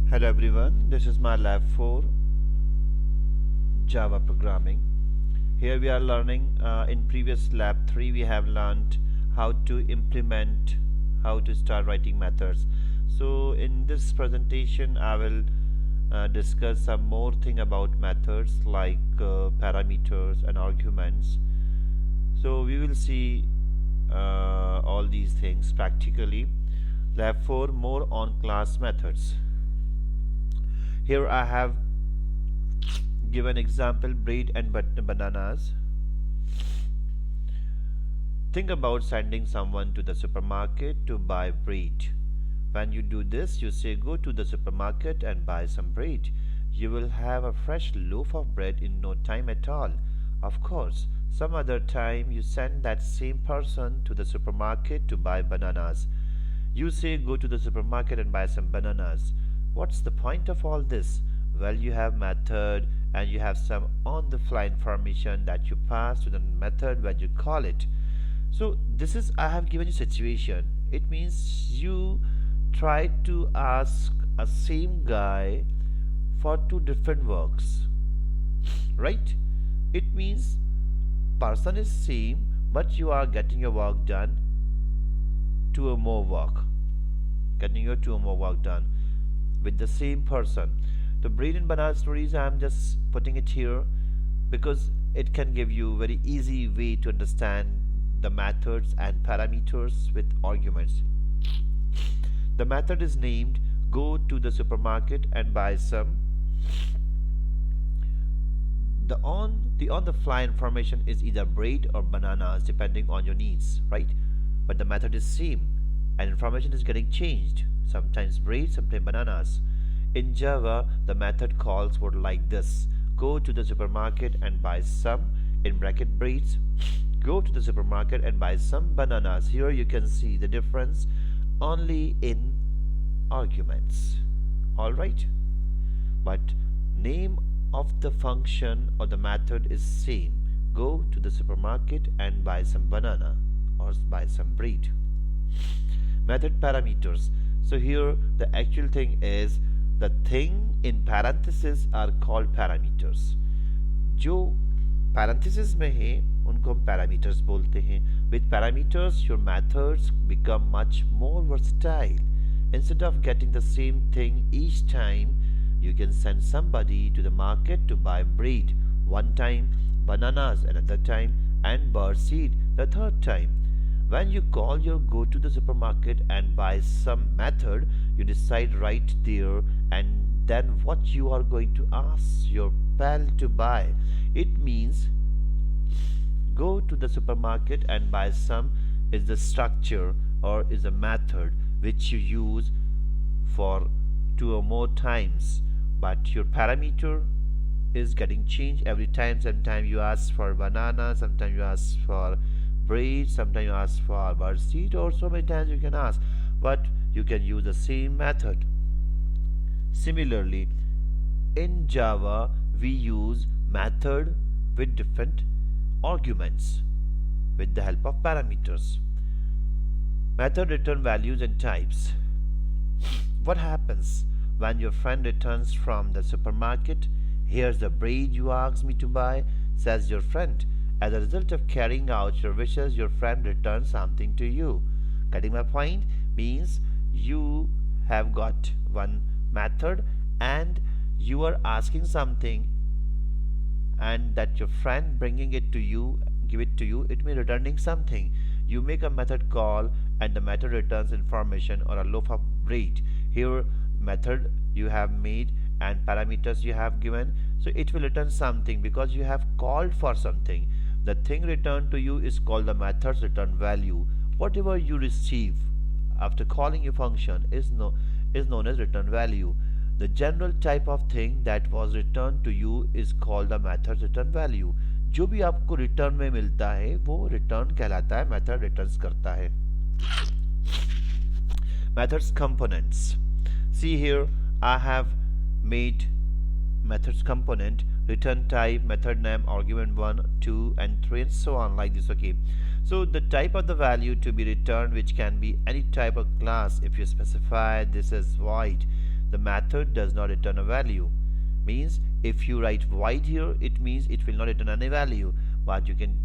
Hello everyone, this is my lab 4 Java programming. Here we are learning in previous lab 3 we have learned how to implement, how to start writing methods. So in this presentation I will discuss some more thing about methods like parameters and arguments. So we will see all these things practically. Lab 4 more on class methods. Here I have given example bread and bananas. Think about sending someone to the supermarket to buy bread. When you do this, you say go to the supermarket and buy some bread. You will have a fresh loaf of bread in no time at all. Of course, some other time you send that same person to the supermarket to buy bananas. You say go to the supermarket and buy some bananas. What's the point of all this? Well, you have method and you have some on the fly information that you pass to the method when you call it. So this is I have given you situation. It means you try to ask a same guy for two different works. Right? It means person is same but you are getting your work done to a more work. Getting your two or more work done with the same person. The bread and banana stories I am just putting it here because it can give you very easy way to understand the methods and parameters with arguments. The method is named go to the supermarket and buy some. The on the fly information is either bread or bananas depending on your needs, right? But the method is same and information is getting changed. Sometimes bread, sometimes bananas. In Java, the method calls were like this. Go to the supermarket and buy some, in bracket breads. Go to the supermarket and buy some bananas. Here you can see the difference only in arguments. Alright? But name of the function or the method is same. Go to the supermarket and buy some banana or buy some bread. Method parameters. So here the actual thing is the thing in parentheses are called parameters. जो parentheses में है उनको हम parameters बोलते हैं. With parameters your methods become much more versatile. Instead of getting the same thing each time, you can send somebody to the market to buy bread one time, bananas another time, and bird seed the third time. When you call your go to the supermarket and buy some method, you decide right there and then what you are going to ask your pal to buy. It means go to the supermarket and buy some is the structure or is a method which you use for two or more times, but your parameter is getting changed every time. Sometimes you ask for banana, sometimes you ask for bread, sometimes you ask for bird seed, or so many times you can ask, but you can use the same method. Similarly, in Java we use method with different arguments with the help of parameters. Method return values and types. What happens when your friend returns from the supermarket? Here's the bread you asked me to buy, says your friend. As a result of carrying out your wishes, your friend returns something to you. Getting my point? Means you have got one method and you are asking something and that your friend bringing it to you, give it to you, it means returning something. You make a method call and the method returns information or a loaf of bread. Here method you have made and parameters you have given, so it will return something because you have called for something. The thing returned to you is called the method's return value. Whatever you receive after calling your function is known as return value. The general type of thing that was returned to you is called the method's return value. जो भी आपको return में मिलता है वो return कहलाता है, method returns करता है. Methods components. See here I have made methods component, return type, method name, argument 1, 2 and 3 and so on like this. Okay, so the type of the value to be returned, which can be any type of class if you specify this as void. the method does not return a value. Means if you write void here, it means it will not return any value, but you can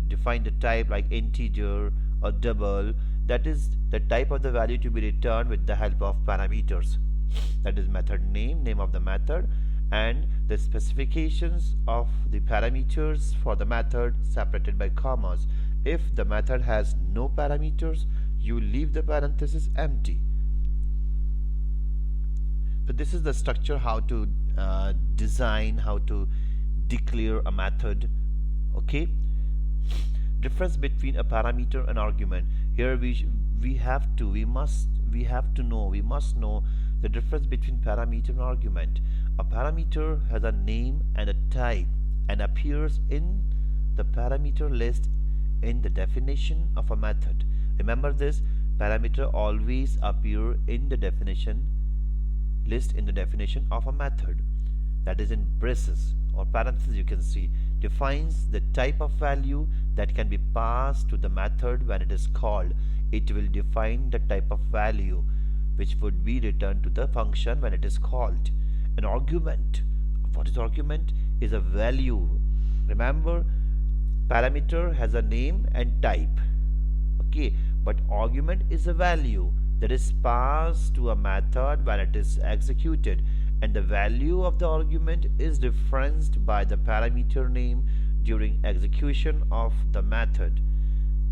define the type like integer or double. That is the type of the value to be returned with the help of parameters. That is method name of the method, and the specifications of the parameters for the method separated by commas. If the method has no parameters, you leave the parenthesis empty. So this is the structure, how to design, how to declare a method. Okay. Difference between a parameter and argument. Here we must know the difference between parameter and argument. A parameter has a name and a type and appears in the parameter list in the definition of a method. Remember this, parameter always appear in the definition list in the definition of a method. That is in braces or parentheses, you can see, defines the type of value that can be passed to the method when it is called. It will define the type of value which would be returned to the function when it is called. An argument, what is argument? Is a value. Remember, parameter has a name and type, okay, but argument is a value that is passed to a method when it is executed, and the value of the argument is referenced by the parameter name during execution of the method.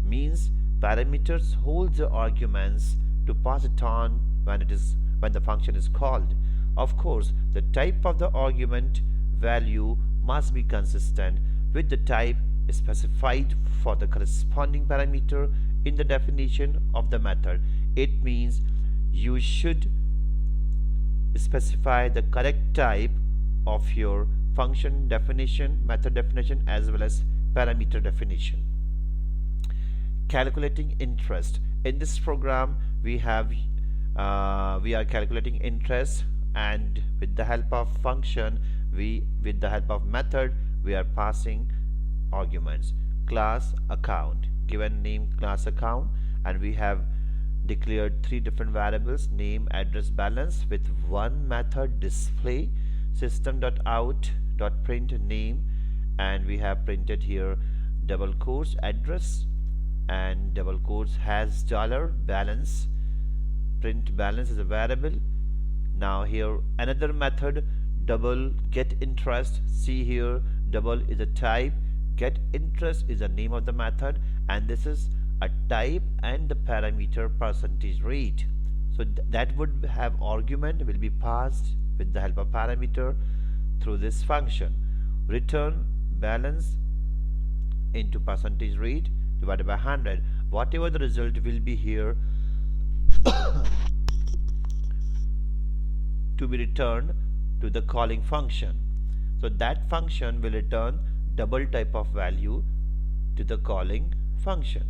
Means parameters hold the arguments to pass it on when the function is called. Of course, the type of the argument value must be consistent with the type specified for the corresponding parameter in the definition of the method. It means you should specify the correct type of your function definition, method definition, as well as parameter definition. Calculating interest. In this program we are calculating interest, and with the help of function, with the help of method, we are passing arguments. Class account, given name class account, and we have declared three different variables: name, address, balance, with one method display system.out.print name, and we have printed here double quotes address and double quotes has $balance. Print balance is a variable. Now here another method, double get interest. See here, double is a type, get interest is the name of the method, and this is a type and the parameter percentage rate. So that would have argument will be passed with the help of parameter through this function. Return balance into percentage rate divided by 100. Whatever the result will be here to be returned to the calling function. So that function will return double type of value to the calling function.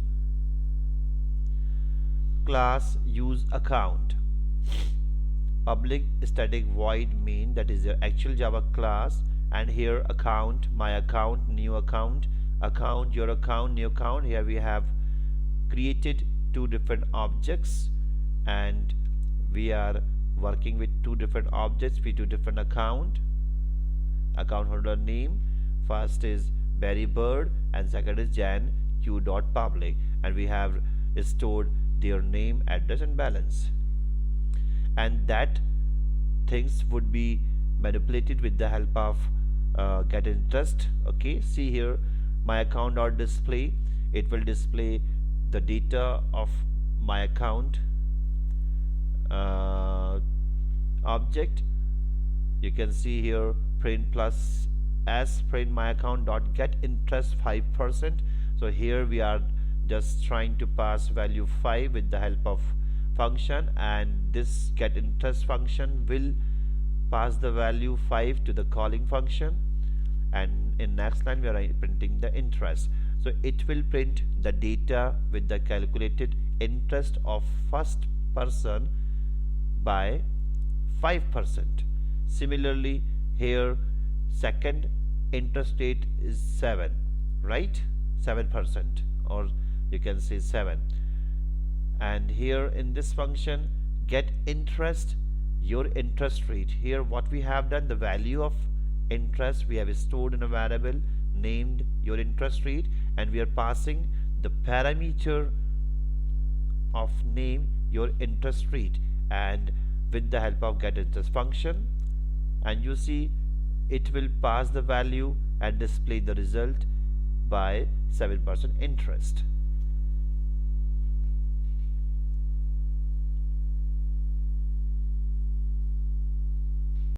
Class use account. Public static void main, that is your actual Java class, and here account, my account, new account, account, your account, new account. Here we have created two different objects, and we are working with two different objects with two different account holder name. First is Barry Bird and second is Jan Q.public, and we have stored their name, address, and balance, and that things would be manipulated with the help of get interest. Okay, see here my account dot display, it will display the data of my account object. You can see here print plus s print my account dot get interest 5%. So here we are just trying to pass value 5 with the help of function, and this get interest function will pass the value 5 to the calling function, and in next line we are printing the interest. So it will print the data with the calculated interest of first person by 5%. Similarly here second interest rate is 7, right? 7%, or you can say 7. And here in this function get interest your interest rate. Here what we have done, the value of interest we have stored in a variable named your interest rate, and we are passing the parameter of name your interest rate, and with the help of getInterest function, and you see it will pass the value and display the result by 7% interest.